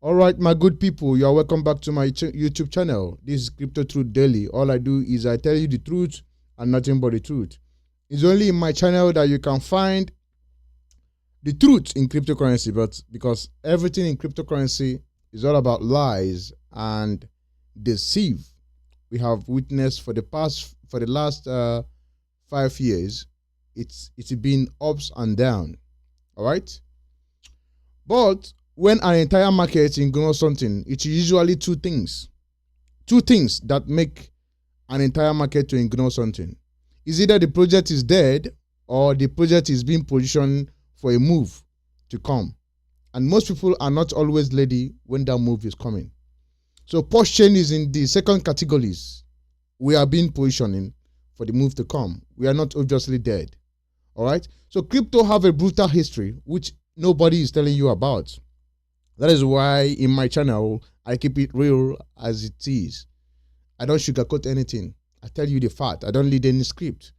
All right, my good people, you are welcome back to my YouTube channel. This is Crypto Truth Daily. All I do is I tell you the truth and nothing but the truth. It's only in my channel that you can find the truth in cryptocurrency, but because everything in cryptocurrency is all about lies and deceive. We have witnessed for the last 5 years, it's been ups and down. All right, but when an entire market ignores something, it's usually two things that make an entire market to ignore something. Is either the project is dead or the project is being positioned for a move to come. And most people are not always ready when that move is coming. So PulseChain is in the second categories. We are being positioning for the move to come. We are not obviously dead. All right. So crypto have a brutal history, which nobody is telling you about. That is why in my channel, I keep it real as it is. I don't sugarcoat anything. I tell you the fact. I don't lead any script.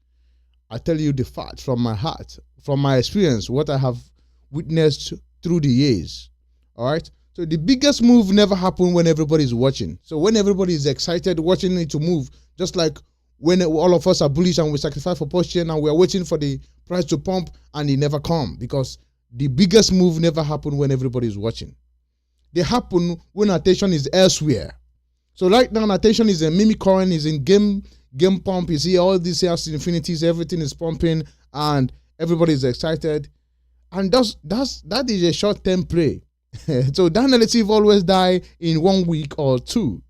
I tell you the fact from my heart, from my experience, what I have witnessed through the years. All right. So the biggest move never happened when everybody is watching. So when everybody is excited watching it to move, just like when all of us are bullish and we sacrifice for PulseChain and we are waiting for the price to pump and it never come, because the biggest move never happened when everybody is watching. They happen when attention is elsewhere. So right now, attention is in meme coin, is in game pump. You see all these infinities, everything is pumping, and everybody is excited. And that is a short-term play. So that narrative always die in 1 week or two.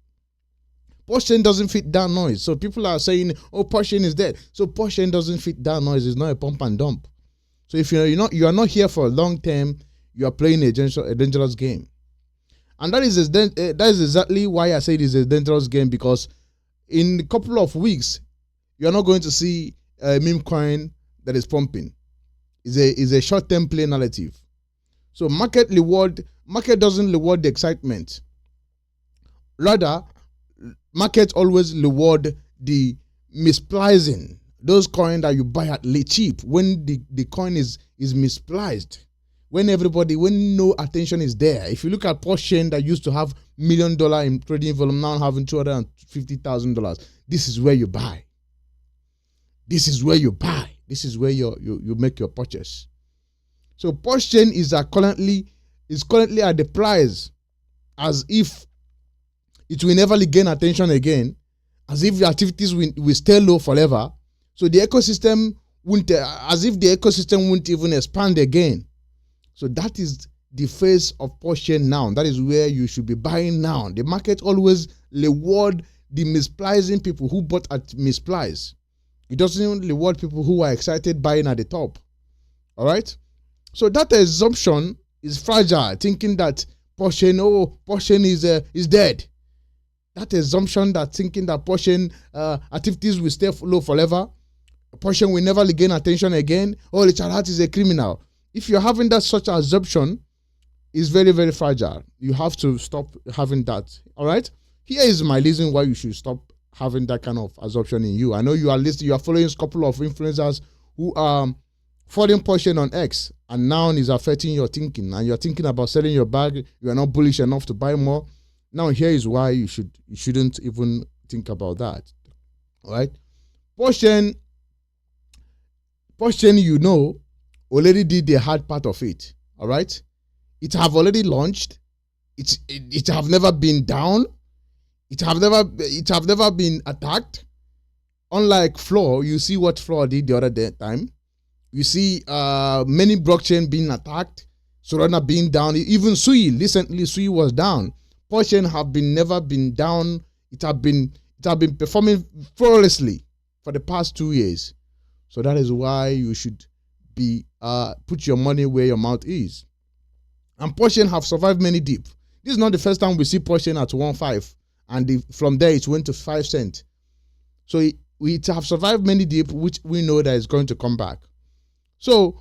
PulseChain doesn't fit that noise. So people are saying, "Oh, PulseChain is dead." So PulseChain doesn't fit that noise. It's not a pump and dump. So if you are not here for a long term, you are playing a dangerous game. And that is exactly why I say it is a dangerous game, because in a couple of weeks, you are not going to see a meme coin that is pumping. It's a short-term play narrative. So market doesn't reward the excitement. Rather, market always reward the mispricing. Those coins that you buy at cheap when the coin is mispriced. When no attention is there. If you look at PulseChain that used to have $1 million in trading volume, now having $250,000, this is where you buy. This is where you buy. This is where you make your purchase. So PulseChain is currently at the price as if it will never gain attention again, as if the activities will stay low forever. So the ecosystem as if the ecosystem won't even expand again. So that is the face of PulseChain now. That is where you should be buying now. The market always reward the mispricing people who bought at misprice. It doesn't reward people who are excited buying at the top. All right. So that assumption is fragile, thinking that PulseChain is dead. That assumption that thinking that PulseChain activities will stay low forever, PulseChain will never gain attention again. Oh, Richard Hart is a criminal. If you're having that such assumption, is very, very fragile. You have to stop having that. All right. Here is my reason why you should stop having that kind of assumption in you. I know you are listening. You are following a couple of influencers who are following PulseChain on X, and now is affecting your thinking. And you're thinking about selling your bag. You are not bullish enough to buy more. Now here is why you shouldn't even think about that. All right. PulseChain, already did the hard part of it. All right. It have already launched. It have never been down. It have never been attacked. Unlike Floor, you see what Floor did the other time. You see many blockchain being attacked, Solana being down, even Sui. Recently, Sui was down. PulseChain have never been down. It have been performing flawlessly for the past 2 years. So that is why you should be put your money where your mouth is. And PulseChain have survived many dip. This is not the first time we see PulseChain at 1.5, and from there it went to 5 cents. So we have survived many dip, which we know that is going to come back. So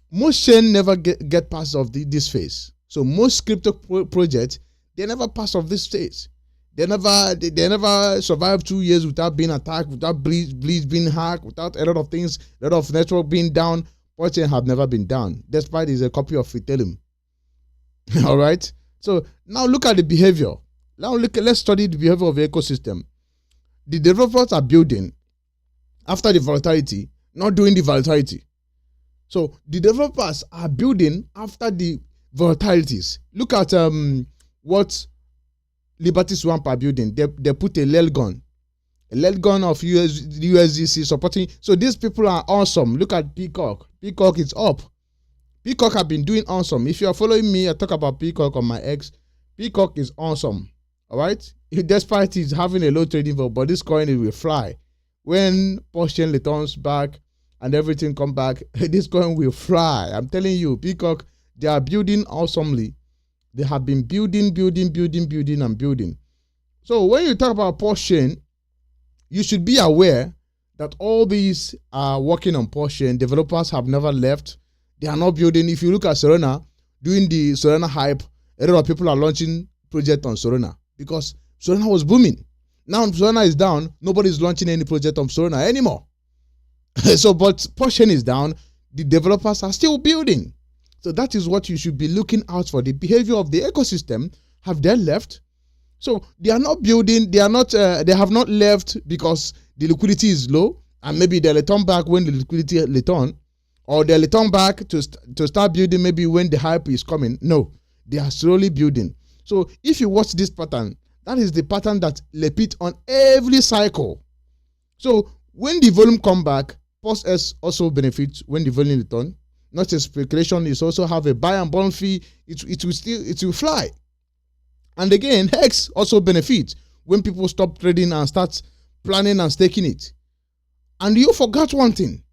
most chain never get past of this phase. So most crypto projects, they never pass of this stage. They never survive 2 years without being attacked, without bleach being hacked, without a lot of things, a lot of network being down. PulseChain have never been down, despite it's a copy of Ethereum. All right. So now look at the behavior. Let's study the behavior of the ecosystem. The developers are building after the volatility, not during the volatility. So the developers are building after the volatilities. Look at what Liberty Swamp are building. They put a lel gun of USDC supporting. So these people are awesome. Look at Peacock. Peacock is up. Peacock have been doing awesome. If you are following me, I talk about Peacock on my X. Peacock is awesome. All right. Despite it's having a low trading volume, but this coin will fly. When PulseChain returns back and everything come back, this coin will fly. I'm telling you, Peacock, they are building awesomely. They have been building. So when you talk about PulseChain, you should be aware that all these are working on PulseChain. Developers have never left. They are not building. If you look at Solana, during the Solana hype, a lot of people are launching project on Solana because Solana was booming. Now Solana is down. Nobody's launching any project on Solana anymore. So, but PulseChain is down. The developers are still building. So that is what you should be looking out for. The behavior of the ecosystem. Have they left? So they are not building. They are not. They have not left because the liquidity is low, and maybe they'll return back when the liquidity return, or they'll return back to start building maybe when the hype is coming. No, they are slowly building. So if you watch this pattern, that is the pattern that repeats on every cycle. So when the volume come back, PulseX also benefits when the volume return. Not a speculation, it's also have a buy and burn fee. It will fly. And again, Hex also benefits when people stop trading and start planning and staking it. And you forgot one thing.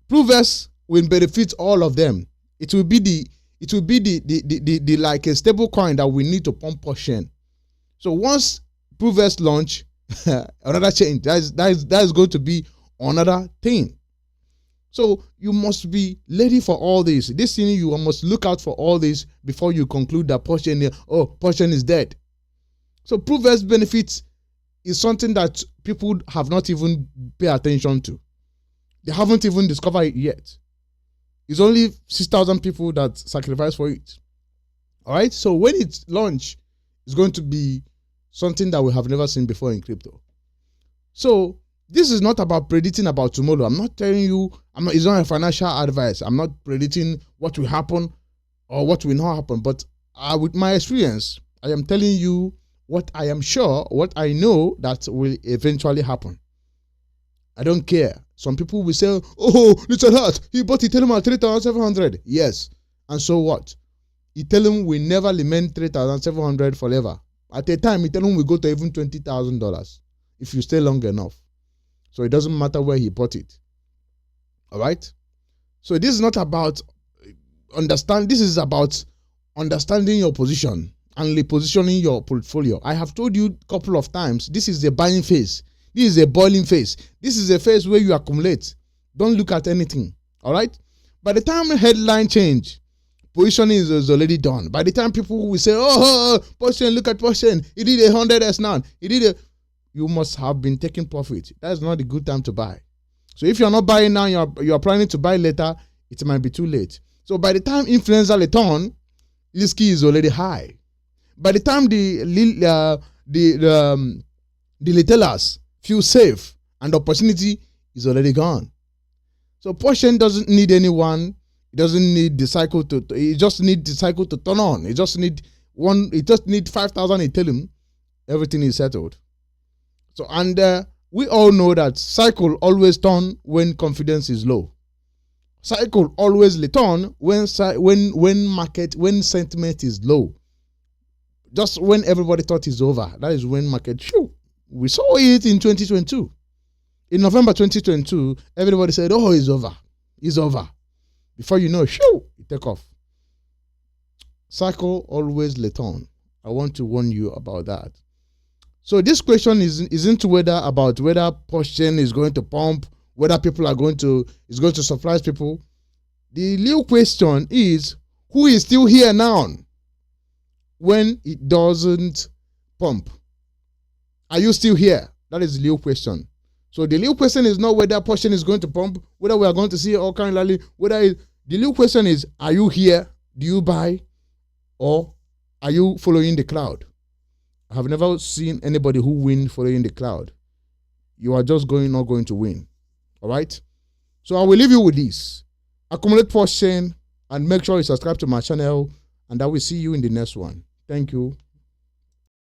ProveX will benefit all of them. It will be the like a stable coin that we need to pump PulseChain. So once ProveX launch, another change. That is going to be another thing. So you must be ready for all this. This thing, you must look out for all this before you conclude that PulseChain is dead. So ProveX benefits is something that people have not even paid attention to. They haven't even discovered it yet. It's only 6,000 people that sacrifice for it. All right. So when it's launched, it's going to be something that we have never seen before in crypto. So this is not about predicting about tomorrow. I'm not telling you, it's not a financial advice. I'm not predicting what will happen or what will not happen. But with my experience, I am telling you what I am sure, what I know that will eventually happen. I don't care. Some people will say, oh, little heart, he bought Ethereum at 3,700. Yes. And so what? Ethereum will never remain 3,700 forever. At a time, Ethereum will go to even $20,000 if you stay long enough. So it doesn't matter where he bought it. All right. So this is not about this is about understanding your position and repositioning your portfolio. I have told you a couple of times, this is a buying phase. This is a boiling phase. This is a phase where you accumulate. Don't look at anything. All right. By the time headline change, positioning is already done. By the time people will say, oh, PulseChain, look at PulseChain. He did 100x now. You must have been taking profit. That's not a good time to buy. So if you're not buying now, you're planning to buy later, it might be too late. So by the time influencer return, risky is already high. By the time the retailers feel safe and opportunity is already gone. So PulseChain doesn't need anyone. It doesn't need the cycle it just needs the cycle to turn on. It just need 5,000 Ethereum. Everything is settled. So, and we all know that cycle always turn when confidence is low. Cycle always return when sentiment is low. Just when everybody thought it's over, that is when market. We saw it in 2022. In November 2022, everybody said, "Oh, it's over. It's over." Before you know, it take off. Cycle always return. I want to warn you about that. So this question isn't about whether PulseChain is going to pump, whether people is going to surprise people. The real question is, who is still here now when it doesn't pump? Are you still here? That is the real question. So the real question is not whether PulseChain is going to pump, whether we are going to see all kind of rally, the real question is, are you here? Do you buy? Or Are you following the crowd? I have never seen anybody who win following the crowd. You are just not going to win. All right? So I will leave you with this. Accumulate PulseChain and make sure you subscribe to my channel, and I will see you in the next one. Thank you.